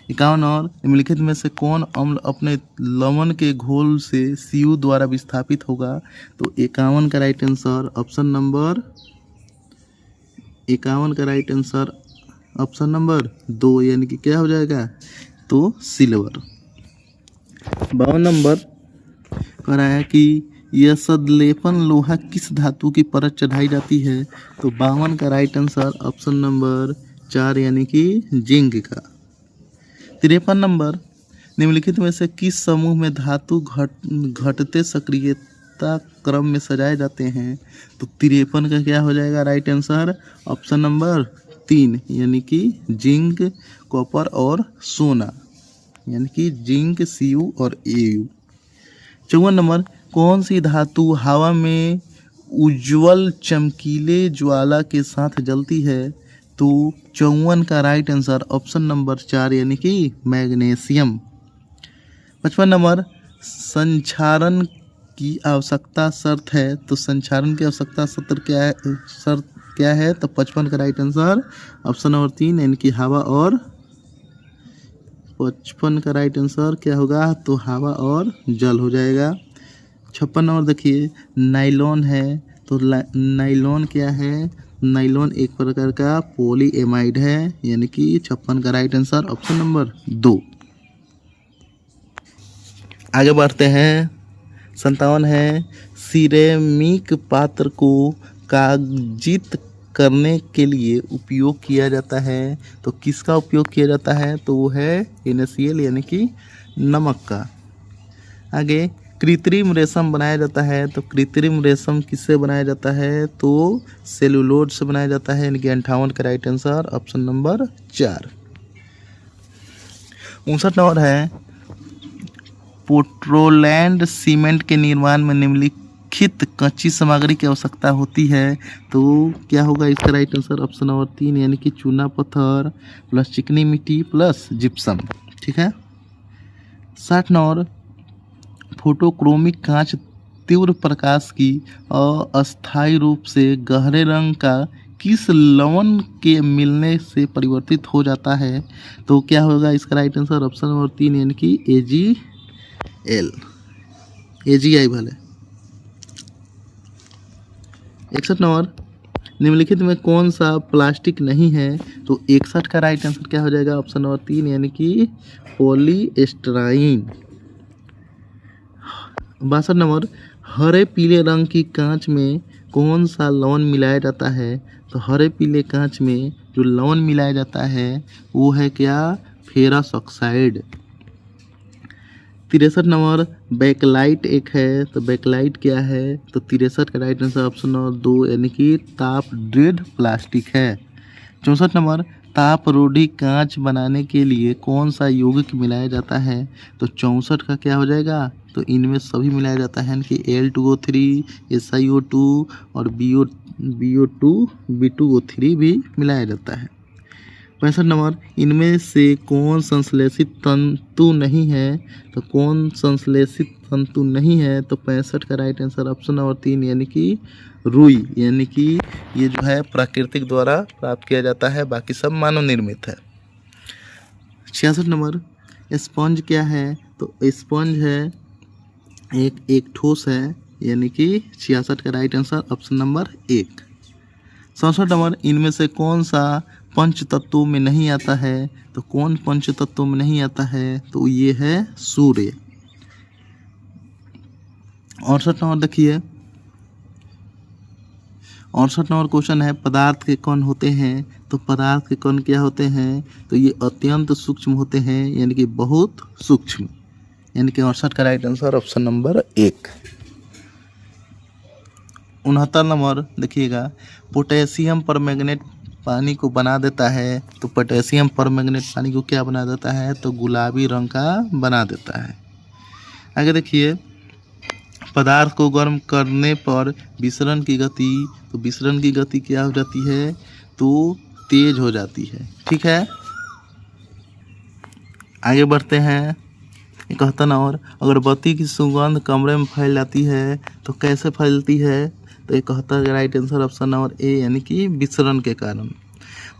51 और निम्नलिखित में से कौन अम्ल अपने लवण के घोल से Cu द्वारा विस्थापित होगा? तो 51 का राइट आंसर ऑप्शन नंबर 51 का राइट आंसर ऑप्शन नंबर 2 यानी कि क्या हो जाएगा? तो सिल्वर। 52 नंबर कह रहा है कि यह सदलेपन लोहा किस धातु की परत चढ़ाई जाती है? तो 52 का राइट आंसर ऑप्शन नंबर 4 यानी कि जिंक का। 53 नंबर निम्नलिखित में से किस समूह में धातु घटते सक्रियता क्रम में सजाए जाते हैं? तो 53 का क्या हो जाएगा राइट आंसर ऑप्शन नंबर 3 यानी कि जिंक, कॉपर और सोना, यानी कि जिंक, Cu और Au। 54 नंबर कौन सी धातु हवा में उज्ज्वल चमकीले ज्वाला के साथ जलती है? तो 54 का राइट आंसर ऑप्शन नंबर 4 यानी कि मैग्नीशियम। 55 नंबर संक्षारण की आवश्यकता शर्त है, तो संक्षारण की आवश्यकता शर्त क्या है? तो 55 का राइट आंसर ऑप्शन नंबर 3 यानी कि हवा और 55 का राइट आंसर क्या होगा? तो हवा और जल हो जाएगा। 56 नंबर देखिए नाइलॉन है, तो नाइलॉन क्या है? नाइलॉन एक प्रकार का पॉलीएमाइड है, यानी कि 56 का राइट आंसर ऑप्शन नंबर 2। आगे बढ़ते हैं। 57 है सिरेमिक पात्र को कागजित करने के लिए उपयोग किया जाता है, तो किसका उपयोग किया जाता है? तो वो है NaCl यानी कि नमक का। आगे कृत्रिम रेशम बनाया जाता है, तो कृत्रिम रेशम किससे बनाया जाता है? तो सेलुलोज से बनाया जाता है, यानी कि 58 का right answer option number 4। 59 number है पोर्टलैंड सीमेंट के निर्माण में निम्नलिखित कच्ची सामग्री की आवश्यकता होती है, तो क्या होगा इसका राइट आंसर ऑप्शन नंबर 3 यानी कि चूना पत्थर प्लस चिकनी मिट्टी प्लस जिप्सम। ठीक है। 60 नंबर फोटोक्रोमिक कांच तीव्र प्रकाश की अस्थायी रूप से गहरे रंग का किस लवण के मिलने से परिवर्तित हो जाता है? तो क्या होगा इसका राइट आंसर ऑप्शन नंबर 3 यानी कि AgI भले। 61 नंबर निम्नलिखित में कौन सा प्लास्टिक नहीं है? तो 61 का राइट आंसर क्या हो जाएगा ऑप्शन नंबर 3 यानी कि पॉलीएस्टराइन। 62 नंबर हरे पीले रंग की कांच में कौन सा लवण मिलाया जाता है? तो हरे पीले कांच में जो लवण मिलाया जाता है वो है क्या? Ferrous oxide. 63 नंबर बैकलाइट एक है, तो बैकलाइट क्या है? तो 63 का राइट आंसर ऑप्शन नंबर 2 यानी कि ताप ड्रेड प्लास्टिक है। 64 नंबर तापरोधी कांच बनाने के लिए कौन सा यौगिक मिलाया जाता है? तो 64 का क्या हो जाएगा? तो इनमें सभी मिलाया जाता है, कि Al2O3, SiO2 और B2O3 भी मिलाया जाता है। 65 नंबर इनमें से कौन संश्लेषित तंतु नहीं है? तो कौन संश्लेषित तंतु नहीं है? तो 65 का राइट आंसर ऑप्शन नंबर 3 यानी कि रुई, यानी कि ये जो है प्राकृतिक द्वारा प्राप्त किया जाता है, बाकी सब मानव निर्मित है। 66 नंबर स्पंज क्या है? तो स्पंज है एक ठोस है, यानी कि 66 का right answer option number 1। 67 number इनमें से कौन सा पंच तत्वों में नहीं आता है? तो कौन पंच तत्वों में नहीं आता है? तो ये है सूर्य। 68 नंबर देखिए 68 नंबर क्वेश्चन है पदार्थ के कण होते हैं, तो पदार्थ के कण क्या होते हैं? तो ये अत्यंत सूक्ष्म होते हैं, यानी कि बहुत सूक्ष्म, यानी कि 68 का right answer option number 1। 69 number देखिएगा पोटेशियम परमैंगनेट पानी को बना देता है, तो पोटेशियम परमैंगनेट पानी को क्या बना देता है? तो गुलाबी रंग का बना देता है। आगे देखिए पदार्थ को गर्म करने पर विसरण की गति, तो विसरण की गति क्या हो जाती है? तो तेज हो जाती है। ठीक है। आगे बढ़ते हैं। 71 और अगरबत्ती की सुगंध कमरे में फैल जाती है, तो कैसे फैलती है? तो 71 का right answer option number A यानी कि विसरण के कारण।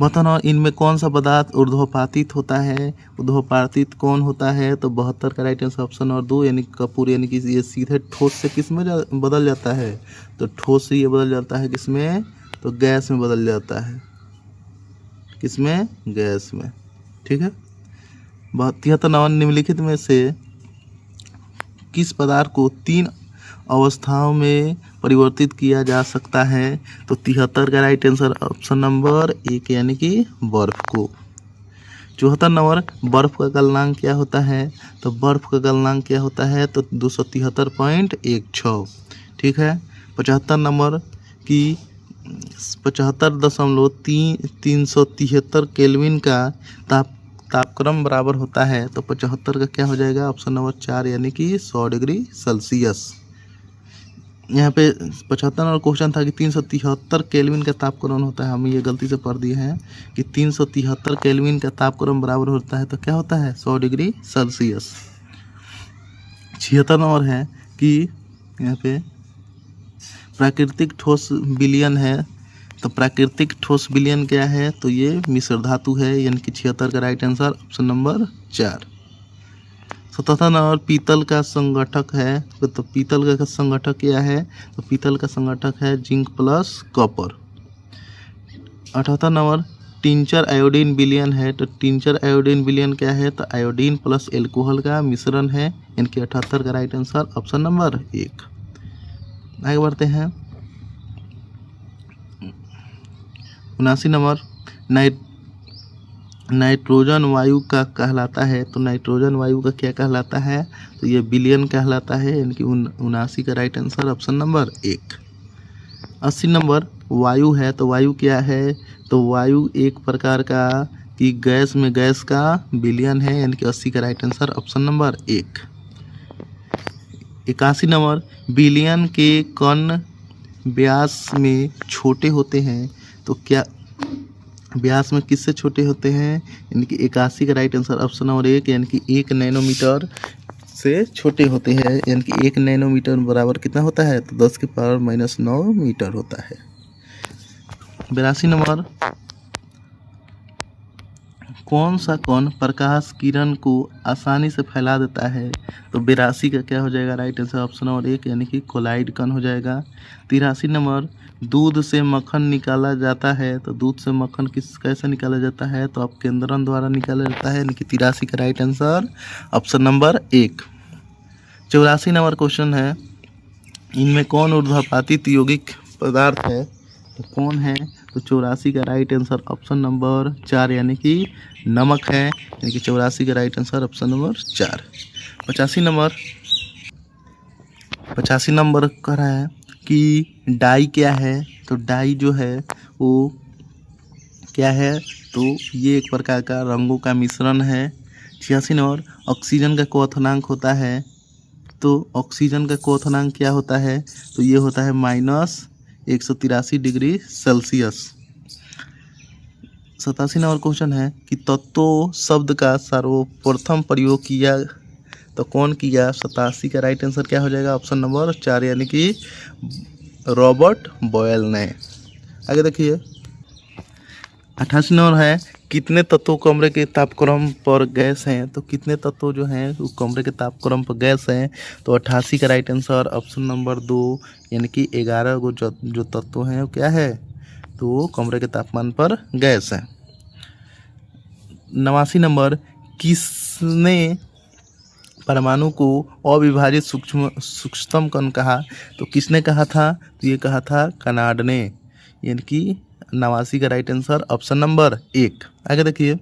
बताना इनमें कौन सा पदार्थ ऊर्ध्वपातित होता है। ऊर्ध्वपातित कौन होता है, तो 72 का राइट आंसर ऑप्शन नंबर 2 यानी कपूर, यानी कि ये सीधे ठोस से किस में बदल जाता है, तो ठोस से ये बदल जाता है किस में, तो गैस में बदल जाता है, किस में, गैस में। ठीक है। 73 नंबर निम्नलिखित में से किस पदार्थ को 3 अवस्थाओं में परिवर्तित किया जा सकता है, तो 73 का राइट आंसर ऑप्शन नंबर 1 यानी कि बर्फ को। 74 नंबर बर्फ का गलनांक क्या होता है, तो बर्फ का गलनांक क्या होता है, तो 273.16। ठीक है। 75 नंबर की 75.373 केल्विन का तापक्रम बराबर होता है, तो 75 का क्या हो जाएगा, ऑप्शन नंबर 4 यानी कि 100 डिग्री सेल्सियस। यहाँ पे 75 नंबर क्वेश्चन था कि 373 केल्विन का तापक्रम होता है, हम ये गलती से पढ़ दिए हैं कि 373 केल्विन का तापक्रम बराबर होता है, तो क्या होता है, 100 डिग्री सेल्सियस। 76 नंबर है कि यहाँ पे प्राकृतिक ठोस विलयन है, तो प्राकृतिक ठोस विलयन क्या है, तो ये मिश्र धातु है, यानी कि 76 का right answer option number 4। 77 number पीतल का संगठक है, तो पीतल का संगठक क्या है, तो पीतल का संगठक है zinc plus copper. 78 number tincture iodine विलयन है, तो टिंचर आयोडीन विलयन क्या है, तो आयोडीन प्लस एल्कोहल का मिश्रण है, यानी कि 78 का राइट आंसर ऑप्शन नंबर 1। आगे बढ़ते हैं। 79 नंबर नाइट्रोजन वायु का कहलाता है, तो नाइट्रोजन वायु का क्या कहलाता है, तो ये विलयन कहलाता है, यानी कि 79 का right answer option number 1। 80 number वायु है, तो वायु क्या है, तो वायु एक प्रकार का कि गैस में गैस का विलयन है, यानी कि 80 का right answer option number 1। 81 number विलयन के कण व्यास में छोटे होते हैं, तो क्या व्यास में किससे छोटे होते हैं, यानी कि 81 का राइट आंसर ऑप्शन नंबर 1 यानी कि 1 नैनोमीटर से छोटे होते हैं, यानी कि 1 नैनोमीटर बराबर कितना होता है, तो 10 की पावर -9 मीटर होता है। 82 नंबर कौन सा कण प्रकाश किरण को आसानी से फैला देता है, तो 82 का क्या हो जाएगा, राइट आंसर ऑप्शन नंबर 1 यानी कि कोलाइड कण हो जाएगा। 83 नंबर दूध से मक्खन निकाला जाता है, तो दूध से मक्खन कैसे निकाला जाता है, तो आप केंद्रन द्वारा निकाला जाता है, यानी कि 83 का right answer option number 1। 84 number question है इनमें कौन ऊर्ध्वपातित यौगिक पदार्थ है, तो कौन है, तो 84 का राइट आंसर ऑप्शन नंबर 4 यानी कि नमक है, यानी कि 84 का right answer option number 4। 85 number कह रहा है कि डाई क्या है, तो डाई जो है वो क्या है, तो ये एक प्रकार का रंगों का मिश्रण है। 86 नंबर ऑक्सीजन का क्वथनांक होता है, तो ऑक्सीजन का क्वथनांक क्या होता है, तो ये होता है -183 डिग्री सेल्सियस। 87 नंबर क्वेश्चन है कि तत्व शब्द का सर्वप्रथम प्रयोग किया, तो कौन किया, 87 का राइट आंसर क्या हो जाएगा, ऑप्शन नंबर 4 यानी कि रॉबर्ट बॉयल ने। आगे देखिए 88 नंबर है कितने तत्व कमरे के तापक्रम पर गैस हैं, तो कितने तत्व जो हैं वो कमरे के तापक्रम पर गैस हैं, तो 88 का राइट आंसर ऑप्शन नंबर 2 यानी कि 11 गो जो तत्व हैं वो क्या है, तो वो कमरे के तापमान पर गैस है। 89 नंबर किसने परमाणु को अविभाजित सूक्ष्मतम कण कहा, तो किसने कहा था, तो ये कहा था कनाड ने, यानी कि 89 का राइट आंसर ऑप्शन नंबर 1। आगे देखिए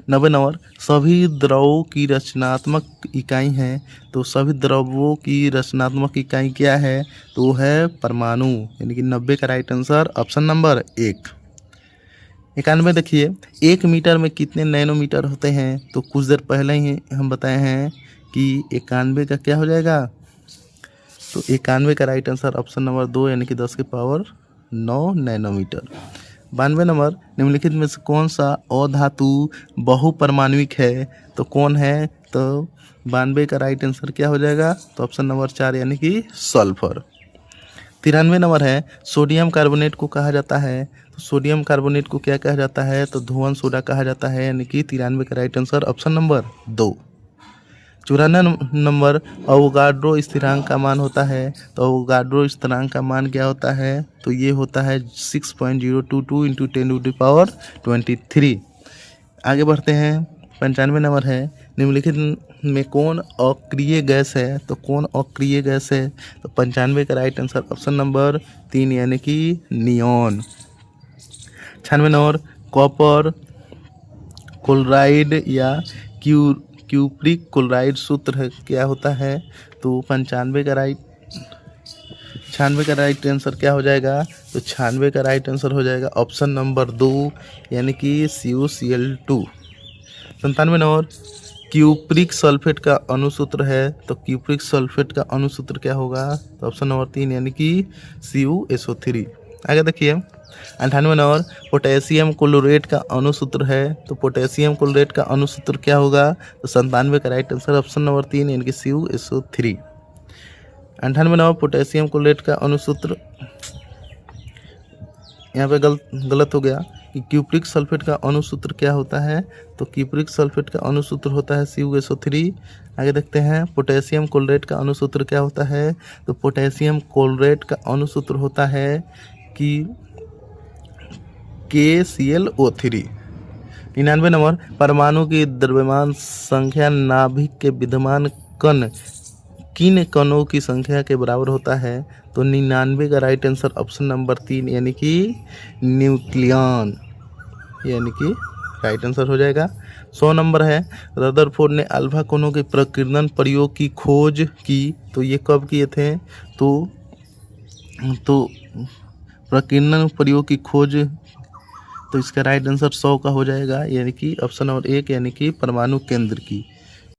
90 नंबर सभी द्रवों की रचनात्मक इकाई है, तो सभी द्रवों की रचनात्मक इकाई क्या है, तो है परमाणु, यानी कि 90 का राइट आंसर ऑप्शन नंबर 1। 91 देखिए 1 मीटर में कितने नैनोमीटर होते हैं, तो कुछ देर पहले ही हम बताए हैं कि 91 का क्या हो जाएगा, तो 91 का राइट आंसर ऑप्शन नंबर 2 यानी कि 10 की पावर 9 नैनोमीटर। 92 नंबर निम्नलिखित में से कौन सा अधातु बहुपरमाणुविक है, तो कौन है, तो 92 का राइट आंसर क्या हो जाएगा, तो ऑप्शन नंबर 4 यानी कि सल्फर। 93 नंबर है सोडियम कार्बोनेट को कहा जाता है, तो सोडियम कार्बोनेट को क्या कहा जाता है, तो धुआं सोडा कहा जाता है, यानी कि 93 का right answer option number 2। 94 number Avogadro स्थिरांक का मान होता है, तो अवोगाड्रो स्थिरांक का मान क्या होता है, तो ये होता है 6.022 इंटू 10⁻23। आगे बढ़ते हैं। 95 नंबर है, निम्नलिखित में कौन अक्रिय गैस है, तो कौन अक्रिय गैस है, तो 95 का राइट आंसर ऑप्शन नंबर 3 यानी कि नियॉन। 96 नंबर कॉपर क्लोराइड या क्यूप्रिक क्लोराइड सूत्र है क्या होता है, तो 95 का राइट आंसर क्या हो जाएगा, तो 96 का राइट आंसर हो जाएगा ऑप्शन नंबर 2 यानी कि CuCl2। 97 नंबर क्यूप्रिक सल्फेट का अणुसूत्र है, तो क्यूप्रिक सल्फेट का अणुसूत्र क्या होगा, तो ऑप्शन नंबर 3 यानी कि CuSO3। आगे देखिए। 98 नंबर पोटेशियम क्लोरेट का अणुसूत्र है, तो पोटेशियम क्लोरेट का अणुसूत्र क्या होगा, तो 97 का राइट आंसर ऑप्शन नंबर 3 यानी कि CuSO3। 98 नंबर पोटेशियम क्लोरेट का अणुसूत्र यहाँ पे गलत हो गया कि क्यूप्रिक सल्फेट का अणुसूत्र क्या होता है, तो क्यूप्रिक सल्फेट का अणुसूत्र होता है CuSO3। आगे देखते हैं। पोटेशियम क्लोरेट का अणुसूत्र क्या होता है, तो पोटेशियम क्लोरेट का अणुसूत्र होता है कि KClO3। 99 नंबर परमाणु की द्रव्यमान संख्या नाभिक के विद्यमान किन कणों की संख्या के बराबर होता है, तो 99 का राइट आंसर ऑप्शन नंबर 3 यानी कि न्यूक्लियन यानी कि राइट आंसर हो जाएगा। 100 नंबर है, रदरफोर्ड ने अल्फा कोनों के प्रकीर्णन प्रयोग की खोज की, तो ये कब किए थे, तो प्रकीर्णन प्रयोग की खोज, तो इसका राइट आंसर 100 का हो जाएगा यानी कि ऑप्शन नंबर 1 यानी कि परमाणु केंद्र की।